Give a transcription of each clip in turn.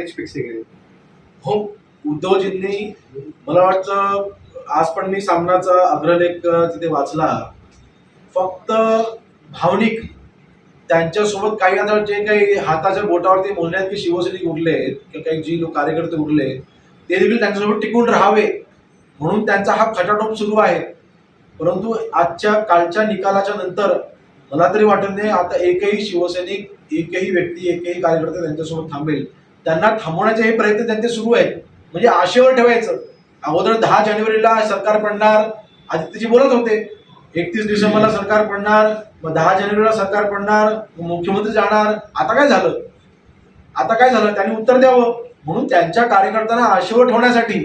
Match fix केली. हो, उद्धवजींनी मला वाटतं आज पण मी सामनाचा अग्रलेख तिथे वाचला. फक्त भावनिक त्यांच्यासोबत काही आता जे काही हाताच्या बोटावरती मोजण्यात की शिवसैनिक उरले किंवा काही जी लोक कार्यकर्ते उरले ते देखील त्यांच्यासोबत टिकून राहावे म्हणून त्यांचा हा खटाटोप सुरू आहे. परंतु आजच्या कालच्या निकालाच्या नंतर मला तरी वाटत नाही आता एकही शिवसैनिक, एकही व्यक्ती, एकही कार्यकर्ते त्यांच्यासोबत थांबेल. त्यांना थांबवण्याचे हे प्रयत्न त्यांचे सुरू आहेत. म्हणजे आशेवर ठेवायचं. अगोदर 10 जानेवारीला सरकार पडणार, आदित्यजी बोलत होते 31 डिसेंबरला सरकार पडणार, मग 10 जानेवारीला सरकार पडणार, मुख्यमंत्री जाणार. आता काय झालं? त्यांनी उत्तर द्यावं. म्हणून त्यांच्या कार्यकर्त्यांना आशेवर ठेवण्यासाठी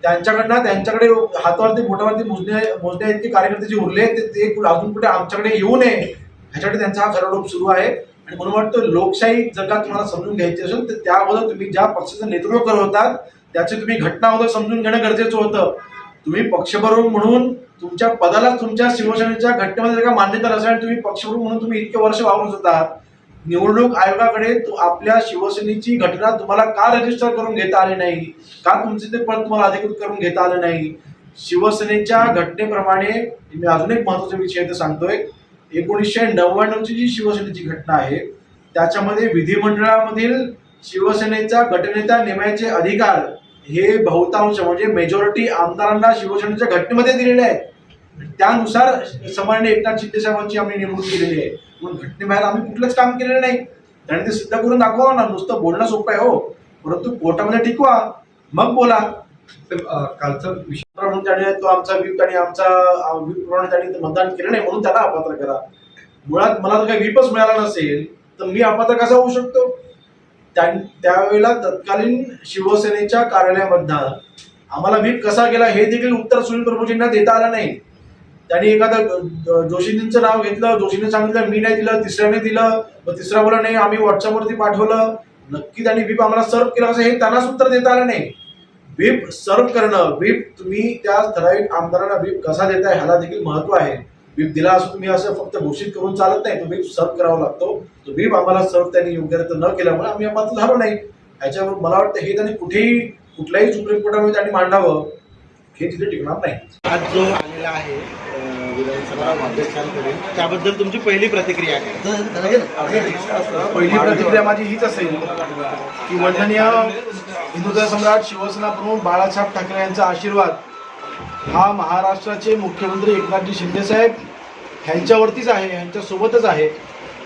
त्यांच्याकडे हातावरती बोटावरती मोजण्या इतके कार्यकर्ते जे उरले ते अजून कुठे आमच्याकडे येऊ नये ह्याच्यासाठी त्यांचा हा खराडोप सुरू आहे. आणि म्हणून वाटतं लोकशाही जर का तुम्हाला समजून घ्यायची असेल तर त्या अगोदर तुम्ही ज्या पक्षाचं नेतृत्व करत होतात त्याचे तुम्ही घटना अगोदर समजून घेणं गरजेचं होतं. तुम्ही पक्षप्रमुख म्हणून तुमच्या पदाला तुमच्या शिवसेनेच्या घटनेमध्ये जर का मान्यता नसेल, तुम्ही पक्षप्रमुख म्हणून तुम्ही इतके वर्ष वावरत होतात, निवडणूक आयोगाकडे आपल्या शिवसेनेची घटना तुम्हाला का रजिस्टर करून घेता आली नाही, का तुमचे ते पद तुम्हाला अधिकृत करून घेता आलं नाही? शिवसेनेच्या घटनेप्रमाणे मी अजून एक महत्वाचा विषय ते सांगतोय. 1999ची जी शिवसेनेची घटना आहे त्याच्यामध्ये विधिमंडळामधील शिवसेनेचा गटनेता नेमण्याचे अधिकार हे बहुतांश म्हणजे मेजॉरिटी आमदारांना शिवसेनेच्या घटनेमध्ये दिलेले आहेत. त्यानुसार सन्माननीय एकनाथ शिंदे साहेबांची आम्ही नेमणूक केलेली आहे. म्हणून घटनेबाहेर आम्ही कुठलंच काम केलेलं नाही. त्याने ते सिद्ध करून दाखवा ना. नुसतं बोलणं सोपं आहे हो, परंतु कोर्टामध्ये टिकवा मग बोला. कालचा विषय म्हणून त्याने तो आमचा व्हीप आणि आमचा व्हीप प्रमाणे त्यांनी मतदान केलं नाही म्हणून त्याला अपात्र करा. मुळात मला जर काही व्हीपच मिळाला नसेल तर मी अपात्र कसा होऊ शकतो? त्यावेळेला तत्कालीन शिवसेनेच्या कार्यालयामधनं आम्हाला व्हीप कसा गेला हे देखील उत्तर सुनील प्रभूजींना देता आलं नाही. त्यांनी एखादं जोशींचं नाव घेतलं, जोशीने सांगितलं मी नाही दिलं, तिसऱ्याने दिलं, मग तिसरा बोला नाही आम्ही व्हॉट्सअपवरती पाठवलं. नक्की त्यांनी व्हीप आम्हाला सर्व केलं असं हे त्यांनाच उत्तर देता आलं नाही. व्हीप सर्व करणं, व्हीप तुम्ही त्या ठराविक आमदारांना व्हीप कसा देताय ह्याला देखील महत्व आहे. व्हीप दिला असं तुम्ही असं फक्त घोषित करून चालत नाही, तो व्हीप सर्व करावा लागतो. तो व्हीप आम्हाला सर्व त्यांनी योग्यरित्या न केल्यामुळे आम्ही अपात्र झालो नाही. ह्याच्यावर मला वाटतं हे त्यांनी कुठल्याही सुप्रीम कोर्टामध्ये त्यांनी मांडावं, हे तिथे टिकणार नाही. आज जो आलेला आहे विधानसभा अध्यक्षांकडे त्याबद्दल तुमची पहिली प्रतिक्रिया काय? पहिली प्रतिक्रिया माझी हीच असेल की वंदनीय हिंदुत्व सम्राट शिवसेना प्रमुख बाळासाहेब ठाकरे यांचा आशीर्वाद हा महाराष्ट्राचे मुख्यमंत्री एकनाथजी शिंदे साहेब ह्यांच्यावरतीच आहे, ह्यांच्यासोबतच आहे.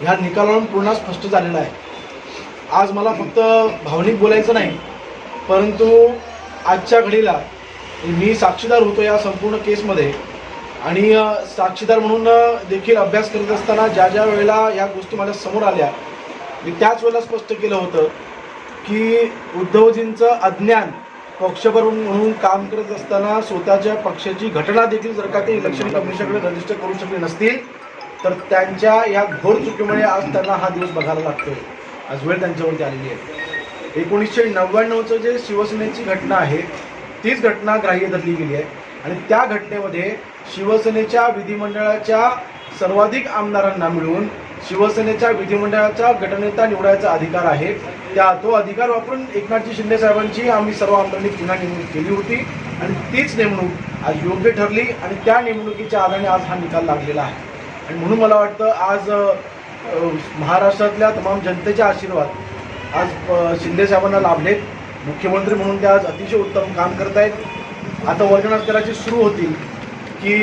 ह्या निकालावरून पूर्ण स्पष्ट झालेला आहे. आज मला फक्त भावनिक बोलायचं नाही, परंतु आजच्या घडीला मी साक्षीदार होतो या संपूर्ण केसमध्ये आणि साक्षीदार म्हणून देखील अभ्यास करत असताना ज्या ज्या वेळेला या गोष्टी माझ्या समोर आल्या मी त्याच वेळेला स्पष्ट केलं होतं की उद्धवजींचं अज्ञान पक्षप्रमुख म्हणून काम करत असताना स्वतःच्या पक्षाची घटना देखील जर का ते इलेक्शन कमिशनकडे रजिस्टर करू शकले नसतील तर त्यांच्या या घोर चुकीमुळे आज त्यांना हा दिवस बघायला लागतोय. आज वेळ त्यांच्यावरती आलेली आहे. 1999चं जे शिवसेनेची घटना आहे तीच घटना ग्राह्य धरली गेली आहे आणि त्या घटनेमध्ये शिवसेनेच्या विधिमंडळाच्या सर्वाधिक आमदारांना मिळून शिवसेनेच्या विधिमंडळाचा गटनेता निवडायचा अधिकार आहे. तो अधिकार वापरून एकनाथजी शिंदे साहेबांची आम्ही सर्व आमदारांनी पुन्हा नेमणूक केली होती आणि तीच नेमणूक आज योग्य ठरली आणि त्या नेमणुकीच्या आधारे आज हा निकाल लागलेला आहे. आणि म्हणून मला वाटतं आज महाराष्ट्रातल्या तमाम जनतेचे आशीर्वाद आज शिंदे साहेबांना लाभलेत. मुख्यमंत्री म्हणून ते आज अतिशय उत्तम काम करत आहेत. आता वर्गणाधिकाराची सुरू होतील की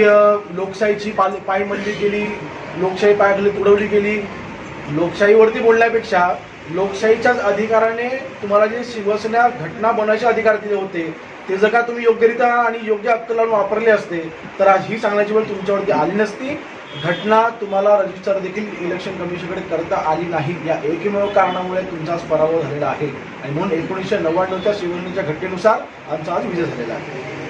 लोकशाहीची पायमल्ली केली, लोकशाही पायाखाली तुडवली गेली. लोकशाहीवरती बोलण्यापेक्षा लोकशाहीच्याच अधिकाराने तुम्हाला जे शिवसेना घटना बनवायचे अधिकार दिले होते ते जर का तुम्ही योग्यरित्या आणि योग्य हक्क लावून वापरले असते तर आज ही सांगण्याची वेळ तुमच्यावरती आली नसती. घटना तुम्हाला रजिस्टर देखील इलेक्शन कमिशनकडे करता आली नाही. या एकमेव कारणामुळे तुमचा पराभव झालेला आहे आणि म्हणून 1999च्या शिवसेनेच्या घटनेनुसार आमचा आज विजय झालेला आहे.